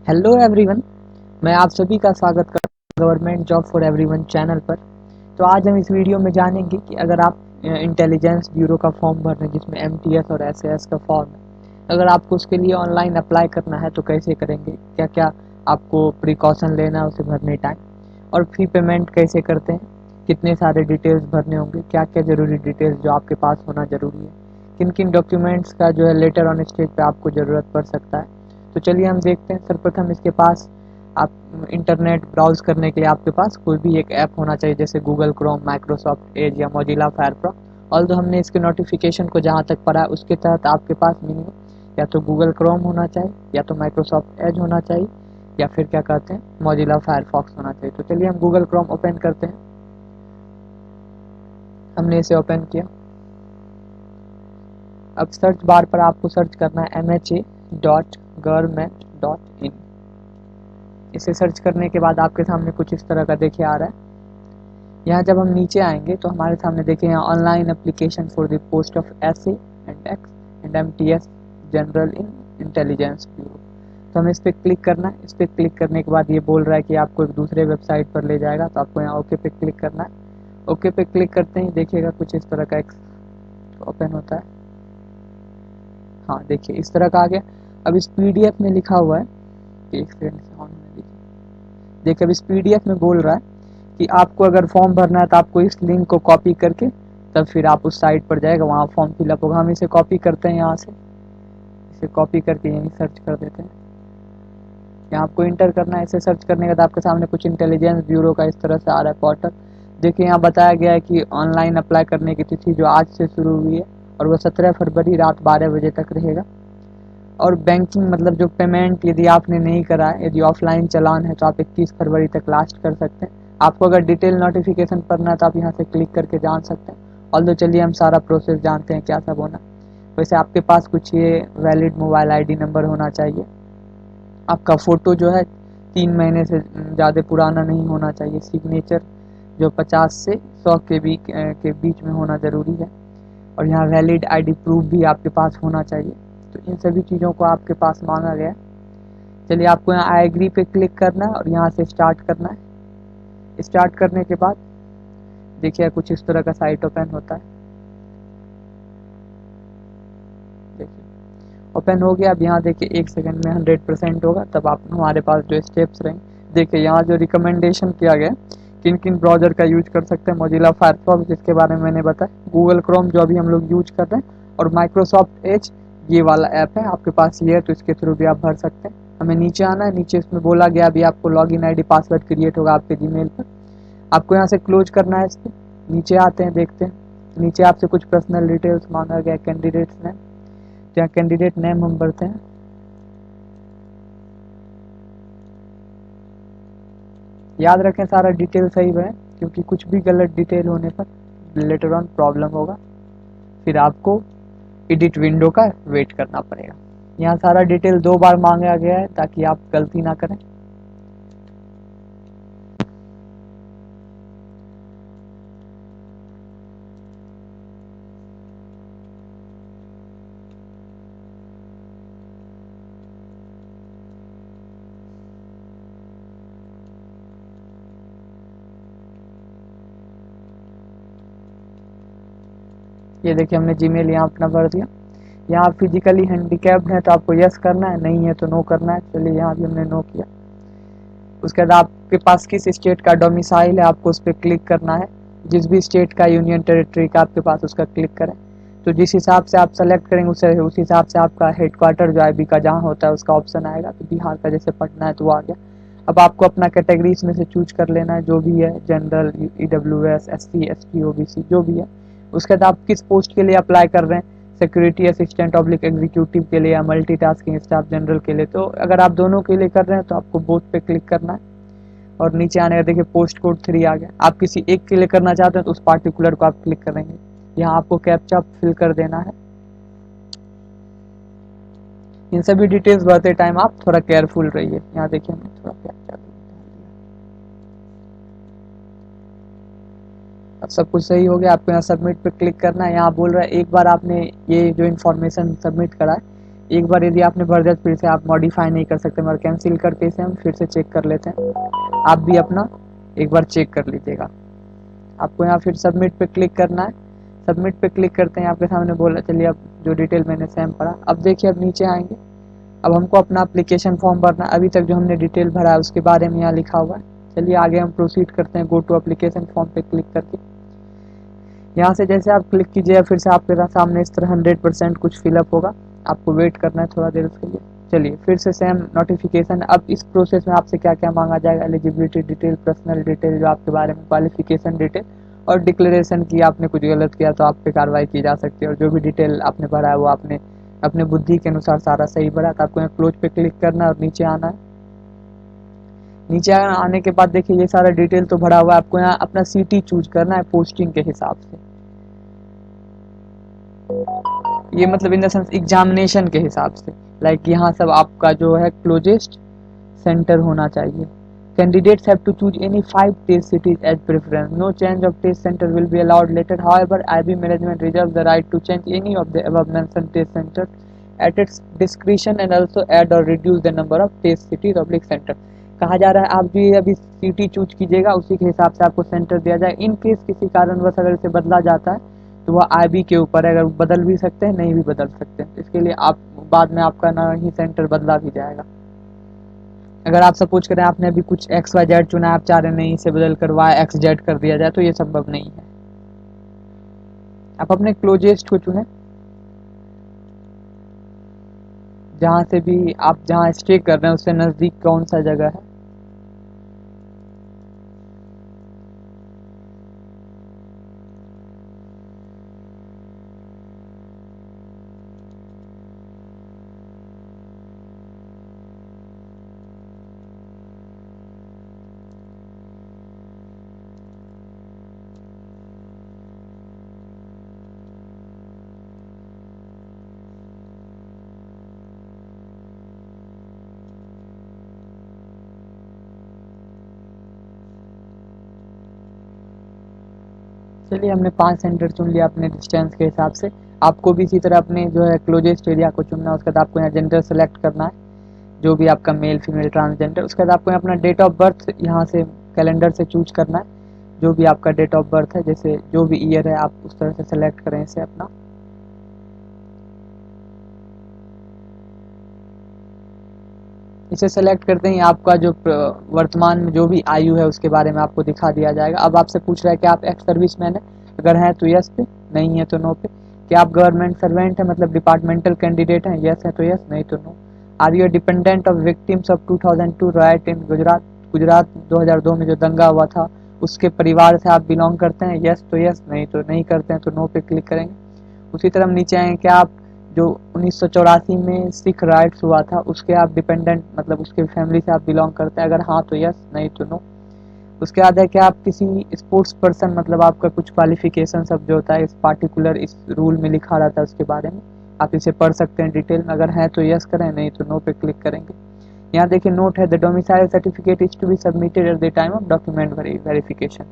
Hello everyone, मैं आप सभी का स्वागत करता हूँ government job for everyone channel पर। तो आज हम इस वीडियो में जानेंगे कि अगर आप इंटेलिजेंस ब्यूरो का फॉर्म भर रहे हैं जिसमें एमटीएस और एसएएस का फॉर्म है, अगर आपको उसके लिए ऑनलाइन अप्लाई करना है तो कैसे करेंगे, क्या क्या आपको प्रिकॉशन लेना है उसे भरने टाइम, और फी पेमेंट कैसे करते हैं, कितने सारे डिटेल्स भरने होंगे, क्या क्या ज़रूरी डिटेल्स जो आपके पास होना ज़रूरी है, किन किन डॉक्यूमेंट्स का जो है लेटर ऑन स्टेज पे आपको ज़रूरत पड़ सकता है। तो चलिए हम देखते हैं। सर्वप्रथम इसके पास आप इंटरनेट ब्राउज करने के लिए आपके पास कोई भी एक ऐप होना चाहिए, जैसे गूगल क्रोम, माइक्रोसॉफ्ट एज या मोजिला फायरफॉक्स। ऑल्दो हमने इसके नोटिफिकेशन को जहाँ तक पढ़ा उसके तहत आपके पास मिनिमम या तो गूगल क्रोम होना चाहिए, या तो माइक्रोसॉफ्ट एज होना चाहिए, या फिर क्या कहते हैं मोजिला फायरफॉक्स होना चाहिए। तो चलिए हम गूगल क्रोम ओपन करते हैं। हमने इसे ओपन किया। अब सर्च बार पर आपको सर्च करना है mha.government.in। इसे सर्च करने के बाद आपके सामने कुछ इस तरह का देखिए आ रहा है। यहाँ जब हम नीचे आएंगे तो हमारे सामने देखिए यहाँ online application for the post of SA and X and MTS general in intelligence bureau. तो हमें इस पर क्लिक करना है। इस पर क्लिक करने के बाद ये बोल रहा है कि आपको एक दूसरे वेबसाइट पर ले जाएगा, तो आपको यहाँ ओके पे क्लिक करना है। ओके पे क्लिक करते ही देखिएगा कुछ इस तरह का एक ओपन होता है। हाँ देखिए इस तरह का आ गया। अब इस पीडीएफ में लिखा हुआ है कि एक सेकंड से ऑन में देखिए अब इस पीडीएफ में बोल रहा है कि आपको अगर फॉर्म भरना है तो आपको इस लिंक को कॉपी करके तब फिर आप उस साइट पर जाएगा, वहाँ फॉर्म फिलअप होगा। हम इसे कॉपी करते हैं, यहाँ से इसे कॉपी करके यहीं सर्च कर देते हैं। यहाँ आपको इंटर करना है। इसे सर्च करने के बाद आपके सामने कुछ इंटेलिजेंस ब्यूरो का इस तरह से आ रहा है पोर्टल। देखिए यहाँ बताया गया है कि ऑनलाइन अप्लाई करने की तिथि जो आज से शुरू हुई है और वह 17 फरवरी रात 12 बजे तक रहेगा। और बैंकिंग मतलब जो पेमेंट यदि आपने नहीं करा है, यदि ऑफलाइन चालान है तो आप 21 फरवरी तक लास्ट कर सकते हैं। आपको अगर डिटेल नोटिफिकेशन पढ़ना है तो आप यहाँ से क्लिक करके जान सकते हैं। ऑल्दो चलिए हम सारा प्रोसेस जानते हैं क्या सब होना। वैसे आपके पास कुछ ये वैलिड मोबाइल आईडी नंबर होना चाहिए। आपका फ़ोटो जो है 3 महीने से ज़्यादा पुराना नहीं होना चाहिए। सिग्नेचर जो 50 से 100 के बीच में होना ज़रूरी है। और यहाँ वैलिड आईडी प्रूफ भी आपके पास होना चाहिए। तो इन सभी चीज़ों को आपके पास मांगा गया है। चलिए आपको यहाँ आई एग्री पे क्लिक करना है और यहाँ से स्टार्ट करना है। स्टार्ट करने के बाद देखिए कुछ इस तरह का साइट ओपन होता है। देखिए ओपन हो गया। अब यहाँ देखिए 1 सेकंड में 100% होगा, तब आप हमारे पास जो स्टेप्स रहेंगे। देखिए यहाँ जो रिकमेंडेशन किया गया किन किन ब्राउज़र का यूज कर सकते हैं, मोजिला फायरफॉक्स जिसके बारे में मैंने बताया, गूगल क्रोम जो अभी हम लोग यूज कर रहे हैं, और माइक्रोसॉफ्ट एज ये वाला ऐप है आपके पास ये है, तो इसके थ्रू भी आप भर सकते हैं। हमें नीचे आना है। नीचे इसमें बोला गया अभी आपको लॉगिन आईडी पासवर्ड क्रिएट होगा आपके जीमेल पर। आपको यहाँ से क्लोज करना है इसको। नीचे आते हैं, देखते हैं। नीचे आपसे कुछ पर्सनल डिटेल्स मांगा गया, कैंडिडेट्स नेम। तो यहाँ कैंडिडेट नेम हम भरते हैं। याद रखें सारा डिटेल सही है, क्योंकि कुछ भी गलत डिटेल होने पर लेटर ऑन प्रॉब्लम होगा, फिर आपको एडिट विंडो का वेट करना पड़ेगा। यहाँ सारा डिटेल 2 बार मांगा गया है ताकि आप गलती ना करें। ये देखिए हमने जीमेल यहाँ अपना भर दिया। यहाँ फिजिकली हैंडीकैप्ड है तो आपको यस करना है, नहीं है तो नो करना है। चलिए यहाँ भी हमने नो किया। उसके बाद आपके पास किस स्टेट का डोमिसाइल है आपको उस पर क्लिक करना है। जिस भी स्टेट का यूनियन टेरिटरी का आपके पास उसका क्लिक करें। तो जिस हिसाब से आप सेलेक्ट करेंगे उस हिसाब से आपका हेडक्वार्टर जो आईबी का जहाँ होता है उसका ऑप्शन आएगा। तो बिहार का जैसे पटना है तो वो आ गया। अब आपको अपना कैटेगरीज में से चूज कर लेना है जो भी है, general, EWS, SC, ST, OBC जो भी है। उसके बाद आप किस पोस्ट के लिए अप्लाई कर रहे हैं, सिक्योरिटी असिस्टेंट ऑब्लिक एग्जीक्यूटिव के लिए या मल्टीटास्किंग स्टाफ जनरल के लिए। तो अगर आप दोनों के लिए कर रहे हैं तो आपको बोथ पे क्लिक करना है। और नीचे आने का देखिए पोस्ट कोड 3 आ गया। आप किसी एक के लिए करना चाहते हैं तो उस पार्टिकुलर को आप क्लिक करेंगे। यहाँ आपको कैप्चा फिल कर देना है। इन सभी डिटेल्स भरते टाइम आप थोड़ा केयरफुल रहिए। यहाँ देखिए हमने थोड़ा कैप्चा अब सब कुछ सही हो गया। आपको यहाँ सबमिट पे क्लिक करना है। यहाँ बोल रहा है एक बार आपने ये जो इन्फॉर्मेशन सबमिट करा है एक बार यदि आपने भर दिया तो फिर से आप मॉडिफाई नहीं कर सकते, मगर कैंसिल करके इसे हम फिर से चेक कर लेते हैं। आप भी अपना एक बार चेक कर लीजिएगा। आपको यहाँ फिर सबमिट पे क्लिक करना है। सबमिट पे क्लिक करते हैं, आपके सामने बोला चलिए अब जो डिटेल मैंने सेम पढ़ा। अब देखिए अब नीचे आएंगे, अब हमको अपना एप्लीकेशन फॉर्म भरना। अभी तक जो हमने डिटेल भरा है उसके बारे में यहाँ लिखा हुआ है। चलिए आगे हम प्रोसीड करते हैं, गो टू एप्लीकेशन फॉर्म पे क्लिक करके। यहाँ से जैसे आप क्लिक कीजिए फिर से आपके सामने इस तरह 100% कुछ फिलअप होगा, आपको वेट करना है थोड़ा देर उसके लिए। चलिए फिर से सेम नोटिफिकेशन। अब इस प्रोसेस में आपसे क्या क्या मांगा जाएगा, एलिजिबिलिटी डिटेल, पर्सनल डिटेल जो आपके बारे में, क्वालिफिकेशन डिटेल, और डिक्लेरेशन की आपने कुछ गलत किया तो आप पे कार्रवाई की जा सकती है। और जो भी डिटेल आपने भरा है वो आपने अपने बुद्धि के अनुसार सारा सही भरा, तो आपको यहाँ क्लोज पे क्लिक करना है और नीचे आना है। नीचे आने के बाद देखिए ये सारा डिटेल तो भरा हुआ है, आपको यहाँ अपना सिटी चूज करना है पोस्टिंग के हिसाब से। ये मतलब इन द सेंस एग्जामिनेशन के हिसाब से, लाइक यहाँ सब आपका जो है क्लोजेस्ट सेंटर होना चाहिए। Candidates have to choose any 5 test cities as preference. No change of test center will be allowed later. However, IB management reserves the right to change any of the above mentioned test centers at its discretion and also add or reduce the number of test cities oblique center. कहा जा रहा है आप भी अभी city choose कीजिएगा, उसी के हिसाब से आपको सेंटर दिया जाए। इन केस किसी कारणवश अगर इसे बदला जाता है तो वह IB के ऊपर है, अगर बदल भी सकते हैं नहीं भी बदल सकते हैं। इसके लिए आप बाद में आपका ना ही सेंटर बदला भी जाएगा। अगर आप सपोज करें आपने अभी कुछ XYZ चुना, आप चाह रहे नहीं इसे बदल कर YXZ कर दिया जाए, तो ये संभव नहीं है। आप अपने क्लोजेस्ट को चुने, जहां से भी आप जहां स्टे कर रहे हैं उससे नजदीक कौन सा जगह है। चलिए हमने 5 सेंटर चुन लिया अपने डिस्टेंस के हिसाब से। आपको भी इसी तरह अपने जो है क्लोजेस्ट एरिया को चुनना है। उसके बाद आपको यहाँ जेंडर सेलेक्ट करना है, जो भी आपका मेल फीमेल ट्रांसजेंडर। उसके बाद आपको अपना डेट ऑफ बर्थ यहाँ से कैलेंडर से चूज करना है, जो भी आपका डेट ऑफ बर्थ है, जैसे जो भी ईयर है आप उस तरह से सेलेक्ट करें इसे अपना। इसे सेलेक्ट करते ही आपका जो वर्तमान में जो भी आयु है उसके बारे में आपको दिखा दिया जाएगा। अब आपसे पूछ रहा है कि आप एक्स सर्विसमैन है, अगर है तो यस पे, नहीं है तो नो पे। क्या आप गवर्नमेंट सर्वेंट है मतलब डिपार्टमेंटल कैंडिडेट हैं, यस है तो यस, नहीं तो no. Are you dependent of victims of 2002 right in Gujarat, Gujarat 2002 में जो दंगा हुआ था उसके परिवार से आप बिलोंग करते हैं, यस तो यस, नहीं तो नहीं करते हैं तो नो पे क्लिक करेंगे। उसी तरह हम नीचे आएंगे, क्या आप जो 1984 में सिख राइट्स हुआ था उसके आप डिपेंडेंट मतलब उसके फैमिली से आप बिलोंग करते हैं, अगर हाँ तो यस, नहीं तो नो। उसके बाद है कि आप किसी स्पोर्ट्स पर्सन मतलब आपका कुछ क्वालिफिकेशन सब जो होता है इस पार्टिकुलर इस रूल में लिखा रहता है उसके बारे में आप इसे पढ़ सकते हैं डिटेल में, अगर है तो यस करें, नहीं तो नो पे क्लिक करेंगे। यहाँ देखिए नोट है, the domicile certificate is to be submitted at the time of document verification.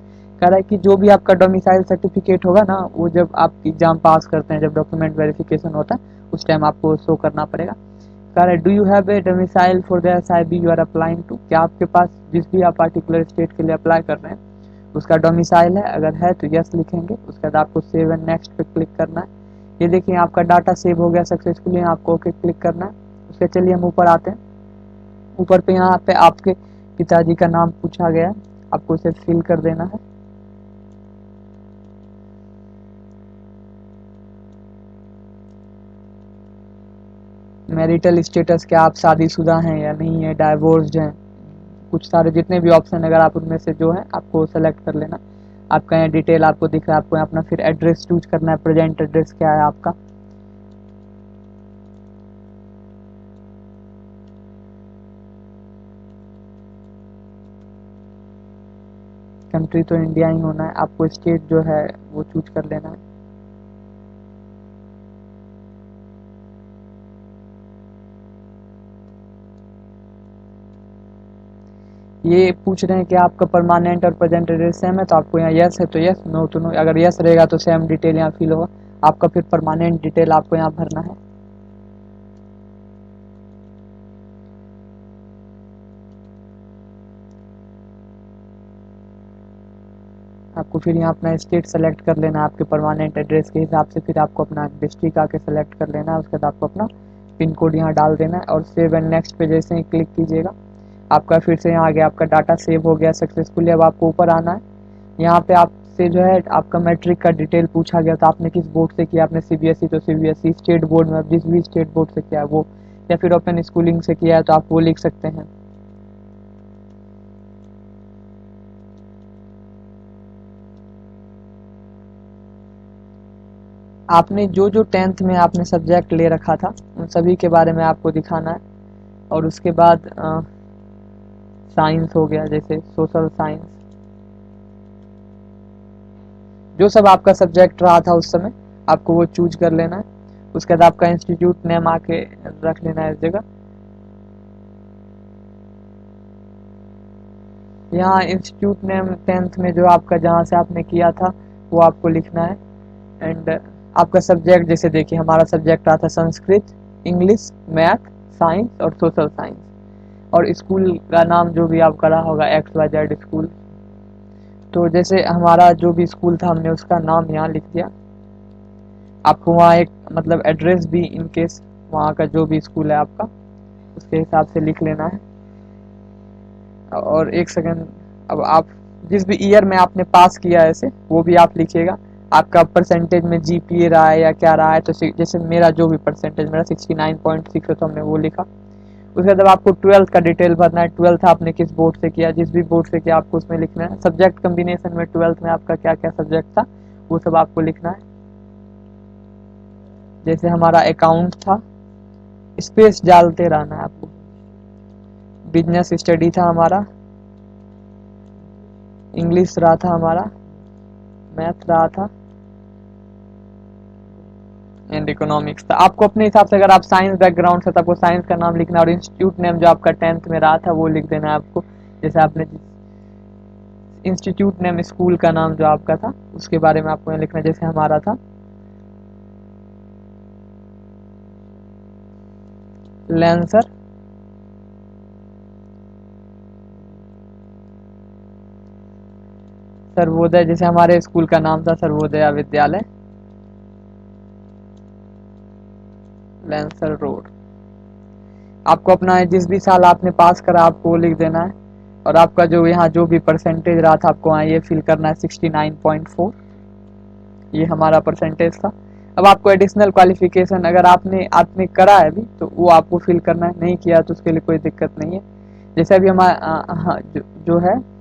कह रहा है कि जो भी आपका डोमिसाइल सर्टिफिकेट होगा ना वो जब आप एग्जाम पास करते हैं, जब डॉक्यूमेंट वेरिफिकेशन होता है उस टाइम आपको शो करना पड़ेगा। कह रहा है do you have a domicile for the SIB you are applying to, क्या आपके पास जिस भी आप पार्टिकुलर स्टेट के लिए अप्लाई कर रहे हैं उसका डोमिसाइल है, अगर है तो यस लिखेंगे। उसके बाद आपको सेव एंड नेक्स्ट पे क्लिक करना है। ये देखिए आपका डाटा सेव हो गया सक्सेसफुली, आपको ओके क्लिक करना है। उसके चलिए हम ऊपर आते हैं। ऊपर पे यहाँ पे आपके पिताजी का नाम पूछा गया है, आपको इसे फिल कर देना है। मैरिटल स्टेटस, क्या आप शादीशुदा हैं या नहीं है, डाइवोर्स्ड हैं, कुछ सारे जितने भी ऑप्शन अगर आप उनमें से जो है आपको सेलेक्ट कर लेना। आपका यहाँ डिटेल आपको दिख रहा है, आपको यहाँ अपना फिर एड्रेस चूज करना है, प्रेजेंट एड्रेस क्या है आपका। कंट्री तो इंडिया ही होना है, आपको स्टेट जो है वो चूज कर लेना है। ये पूछ रहे हैं कि आपका परमानेंट और प्रेजेंट एड्रेस सेम है, तो आपको यहाँ यस है तो यस, नो तो नो। अगर यस रहेगा तो सेम डिटेल यहाँ फिल होगा, आपका फिर परमानेंट डिटेल आपको यहाँ भरना है। आपको फिर यहाँ अपना स्टेट सेलेक्ट कर लेना है आपके परमानेंट एड्रेस के हिसाब से, फिर आपको अपना डिस्ट्रिक्ट आके सेलेक्ट कर लेना है, उसके बाद आपको अपना पिन कोड यहाँ डाल देना है और सेव एंड नेक्स्ट पे जैसे ही क्लिक कीजिएगा आपका फिर से यहाँ आ गया, आपका डाटा सेव हो गया सक्सेसफुली। अब आपको ऊपर आना है, यहाँ पे आपसे जो है आपका मैट्रिक का डिटेल पूछा गया था, आपने किस बोर्ड से किया, आपने सीबीएसई तो सीबीएसई, स्टेट बोर्ड में जिस भी स्टेट बोर्ड से किया है वो, या फिर ओपन स्कूलिंग से किया है तो आप वो लिख सकते हैं। आपने जो जो 10th में आपने सब्जेक्ट ले रखा था उन सभी के बारे में आपको दिखाना है। और उसके बाद साइंस हो गया, जैसे सोशल साइंस, जो सब आपका सब्जेक्ट रहा था उस समय आपको वो चूज कर लेना है। उसके बाद आपका इंस्टीट्यूट नेम आके रख लेना है इस जगह। यहाँ इंस्टीट्यूट नेम 10th में जो आपका जहाँ से आपने किया था वो आपको लिखना है। एंड आपका सब्जेक्ट जैसे देखिए हमारा सब्जेक्ट रहा था संस्कृत, इंग्लिश, मैथ, साइंस और सोशल साइंस। और स्कूल का नाम जो भी आपका रहा होगा XYZ स्कूल। तो जैसे हमारा जो भी स्कूल था हमने उसका नाम यहाँ लिख दिया। आपको वहाँ एक मतलब एड्रेस भी इन केस वहाँ का जो भी स्कूल है आपका उसके हिसाब से लिख लेना है। और एक सेकंड, अब आप जिस भी ईयर में आपने पास किया है ऐसे वो भी आप लिखिएगा। आपका परसेंटेज में जीपीए रहा है या क्या रहा है, तो जैसे मेरा जो भी परसेंटेज मेरा 69.6 है तो हमने वो लिखा। उसके बाद आपको 12th का डिटेल भरना है, 12th आपने किस बोर्ड से किया, जिस भी बोर्ड से किया आपको उसमें लिखना है। सब्जेक्ट कम्बिनेशन में 12th में आपका क्या क्या सब्जेक्ट था वो सब आपको लिखना है। जैसे हमारा अकाउंट था, स्पेस डालते रहना है आपको। बिजनेस स्टडी था हमारा, इंग्लिश रहा था हमारा, मैथ रहा था एंड इकोनॉमिक्स था। आपको अपने हिसाब से, अगर आप साइंस बैकग्राउंड से तो आपको साइंस का नाम लिखना है और इंस्टीट्यूट नेम जो आपका 10th में रहा था वो लिख देना है आपको। जैसे आपने इंस्टीट्यूट नेम स्कूल का नाम जो आपका था उसके बारे में आपको यहाँ लिखना है। जैसे हमारा था लेंसर सर्वोदय, जैसे हमारे स्कूल का नाम था सर्वोदय विद्यालय लेंसर रोड। आपको अपना जिस भी साल आपने पास करा आपको वो लिख देना है। और आपका जो यहाँ जो भी परसेंटेज रहा था आपको वहाँ ये फिल करना है 69.4, ये हमारा परसेंटेज था। अब आपको एडिशनल क्वालिफिकेशन अगर आपने आपने करा है अभी तो वो आपको फिल करना है, नहीं किया तो उसके लिए कोई दिक्कत नहीं है। जैसे अभी हमारा हाँ, जो है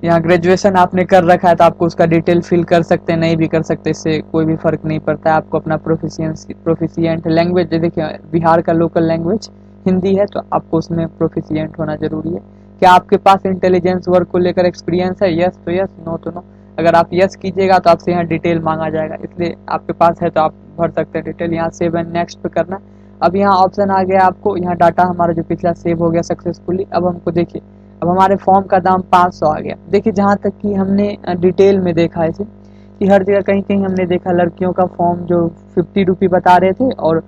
यहाँ ग्रेजुएशन आपने कर रखा है तो आपको उसका डिटेल फिल कर सकते हैं, नहीं भी कर सकते, इससे कोई भी फर्क नहीं पड़ता है। आपको अपना प्रोफिशिएंट लैंग्वेज, देखिए बिहार का लोकल लैंग्वेज हिंदी है तो आपको उसमें प्रोफिशिएंट होना जरूरी है। क्या आपके पास इंटेलिजेंस वर्क को लेकर एक्सपीरियंस है? यस तो यस, नो तो नो। अगर आप यस कीजिएगा तो आपसे यहाँ डिटेल मांगा जाएगा, इसलिए आपके पास है तो आप भर सकते हैं डिटेल। यहाँ सेव एंड नेक्स्ट पे करना। अब यहाँ ऑप्शन आ गया आपको, यहाँ डाटा हमारा जो पिछला सेव हो गया सक्सेसफुली। अब हमको देखिए अब हमारे फॉर्म का दाम 500 आ गया। देखिए जहाँ तक कि हमने डिटेल में देखा है इसे कि हर जगह कहीं कहीं हमने देखा लड़कियों का फॉर्म जो 50 रुपये बता रहे थे और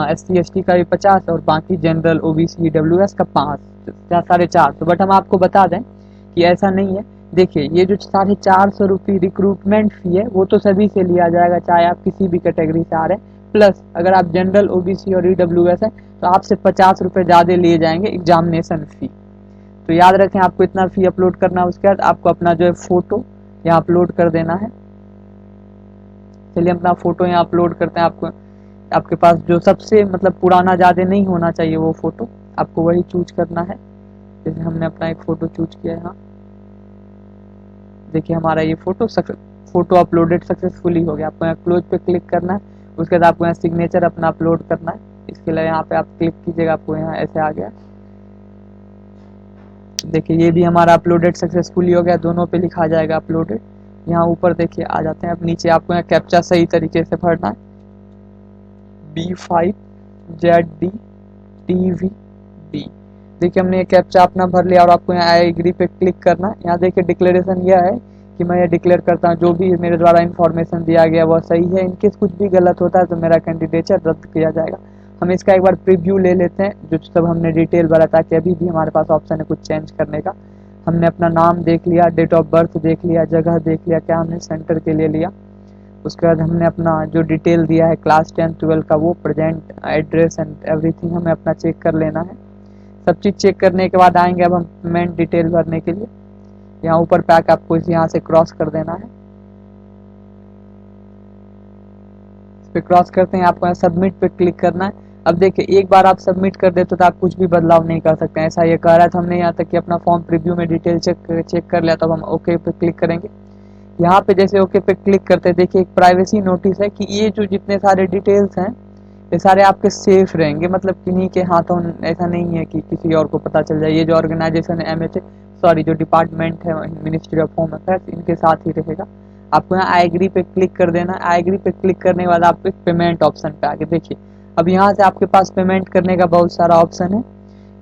SC ST का भी 50 और बाकी जनरल OBC WS का 5 450। तो बट हम आपको बता दें कि ऐसा नहीं है। देखिए ये जो 450 रुपये रिक्रूटमेंट फी है वो तो सभी से लिया जाएगा चाहे आप किसी भी कैटेगरी से आ रहे हैं। प्लस अगर आप जनरल OBC और EWS है तो आपसे 50 रुपये ज़्यादा लिए जाएंगे एग्जामिनेशन फी। तो याद रखें आपको इतना फी अपलोड करना है। उसके बाद आपको अपना जो है फोटो यहाँ अपलोड कर देना है। चलिए अपना फोटो यहाँ अपलोड करते हैं। आपको आपके पास जो सबसे मतलब पुराना ज़्यादा नहीं होना चाहिए वो फोटो आपको वही चूज करना है। जैसे हमने अपना एक फोटो चूज किया है, यहाँ देखिए हमारा ये फोटो अपलोडेड सक्सेसफुली हो गया। आपको यहाँ क्लोज पे क्लिक करना है। उसके बाद आपको यहाँ सिग्नेचर अपना अपलोड करना है। इसके लिए यहाँ पे आप क्लिक कीजिएगा, आपको यहाँ ऐसे आ गया। देखिए ये भी हमारा अपलोडेड सक्सेसफुली हो गया, दोनों पे लिखा जाएगा अपलोडेड। यहाँ ऊपर देखिए आ जाते हैं। अब नीचे आपको यहाँ कैप्चा सही तरीके से भरना है, B5ZDTVD। देखिए हमने ये कैप्चा अपना भर लिया और आपको यहाँ आई एग्री पे क्लिक करना है। यहाँ देखिए डिक्लेरेशन यह है कि मैं ये डिक्लेयर करता हूँ जो भी मेरे द्वारा इन्फॉर्मेशन दिया गया वह सही है। इनकेस कुछ भी गलत होता है तो मेरा कैंडिडेचर रद्द किया जाएगा। हम इसका एक बार प्रीव्यू ले लेते हैं जो सब हमने डिटेल भरा, ताकि अभी भी हमारे पास ऑप्शन है कुछ चेंज करने का। हमने अपना नाम देख लिया, डेट ऑफ बर्थ देख लिया, जगह देख लिया, क्या हमने सेंटर के लिए लिया। उसके बाद हमने अपना जो डिटेल दिया है क्लास 10 12 का, वो प्रेजेंट एड्रेस एंड एवरीथिंग हमें अपना चेक कर लेना है। सब चीज़ चेक करने के बाद आएंगे अब हम पेमेंट डिटेल भरने के लिए। यहाँ ऊपर पैक आपको यहाँ से क्रॉस कर देना है। इस पे क्रॉस करते हैं, आपको यहाँ सबमिट पे क्लिक करना है। अब देखिए एक बार आप सबमिट कर देते तो आप कुछ भी बदलाव नहीं कर सकते हैं, ऐसा ये कह रहा था। हमने यहाँ तक कि अपना फॉर्म प्रीव्यू में डिटेल चेक कर लिया, तब हम ओके पे क्लिक करेंगे। यहाँ पे जैसे ओके पे क्लिक करते हैं, देखिए एक प्राइवेसी नोटिस है कि ये जो जितने सारे डिटेल्स हैं ये सारे आपके सेफ रहेंगे, मतलब किन्हीं के हाथों ऐसा नहीं है कि किसी और को पता चल जाए। ये जो ऑर्गेनाइजेशन है जो डिपार्टमेंट है मिनिस्ट्री ऑफ होम अफेयर्स, इनके साथ ही रहेगा। आपको यहाँ आई एग्री पे क्लिक कर देना है। आई एग्री पे क्लिक करने के बाद आपको पेमेंट ऑप्शन पे आगे देखिए, अब यहाँ से आपके पास पेमेंट करने का बहुत सारा ऑप्शन है।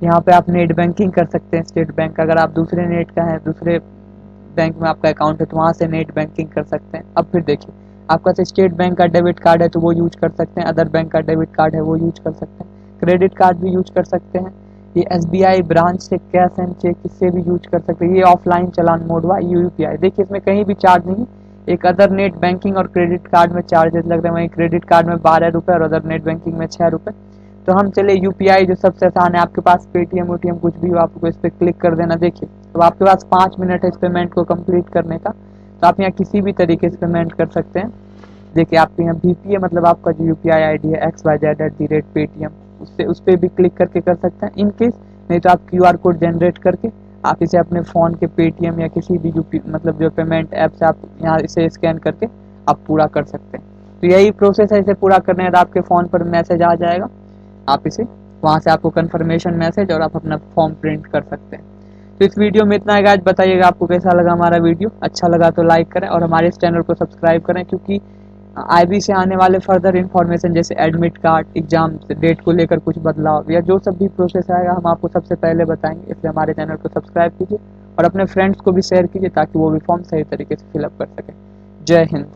यहाँ पे आप नेट बैंकिंग कर सकते हैं, स्टेट बैंक, अगर आप दूसरे नेट का है, दूसरे बैंक में आपका अकाउंट है तो वहाँ से नेट बैंकिंग कर सकते हैं। अब फिर देखिए आपका स्टेट बैंक का डेबिट कार्ड है तो वो यूज कर सकते हैं, अदर बैंक का डेबिट कार्ड है वो यूज कर सकते हैं, क्रेडिट कार्ड भी यूज कर सकते हैं। ये SBI ब्रांच से कैश एंड चेक इससे भी यूज कर सकते हैं। ये ऑफलाइन चालान मोड हुआ, UPI देखिए इसमें कहीं भी चार्ज नहीं। एक अदर नेट बैंकिंग और क्रेडिट कार्ड में चार्जेस लग रहे हैं, वहीं क्रेडिट कार्ड में 12 रुपये और अदर नेट बैंकिंग में 6 रुपये। तो हम चले UPI जो सबसे आसान है, आपके पास पेटीएम उटीएम कुछ भी हो आपको इस पर क्लिक कर देना। देखिए तो आपके पास 5 मिनट है इस पेमेंट को कंप्लीट करने का, तो आप यहाँ किसी भी तरीके से पेमेंट कर सकते हैं। देखिए आपके यहाँ BPA मतलब आपका जो UPI ID है XYZ@Paytm, उससे उस पर भी क्लिक करके कर सकते हैं। इन केस नहीं तो आप QR कोड जनरेट करके आप इसे अपने फ़ोन के Paytm या किसी भी मतलब जो पेमेंट ऐप से आप यहाँ इसे स्कैन करके आप पूरा कर सकते हैं। तो यही प्रोसेस है, इसे पूरा करने के बाद आपके फ़ोन पर मैसेज आ जाएगा, आप इसे वहाँ से आपको कंफर्मेशन मैसेज और आप अपना फॉर्म प्रिंट कर सकते हैं। तो इस वीडियो में इतना है गाइस, बताइएगा आपको कैसा लगा हमारा वीडियो। अच्छा लगा तो लाइक करें और हमारे इस चैनल को सब्सक्राइब करें, क्योंकि IB से आने वाले फर्दर इन्फॉर्मेशन जैसे एडमिट कार्ड, एग्जाम डेट को लेकर कुछ बदलाव या जो सब भी प्रोसेस आएगा हम आपको सबसे पहले बताएंगे। इसलिए हमारे चैनल को सब्सक्राइब कीजिए और अपने फ्रेंड्स को भी शेयर कीजिए ताकि वो भी फॉर्म सही तरीके से फिलअप कर सकें। जय हिंद।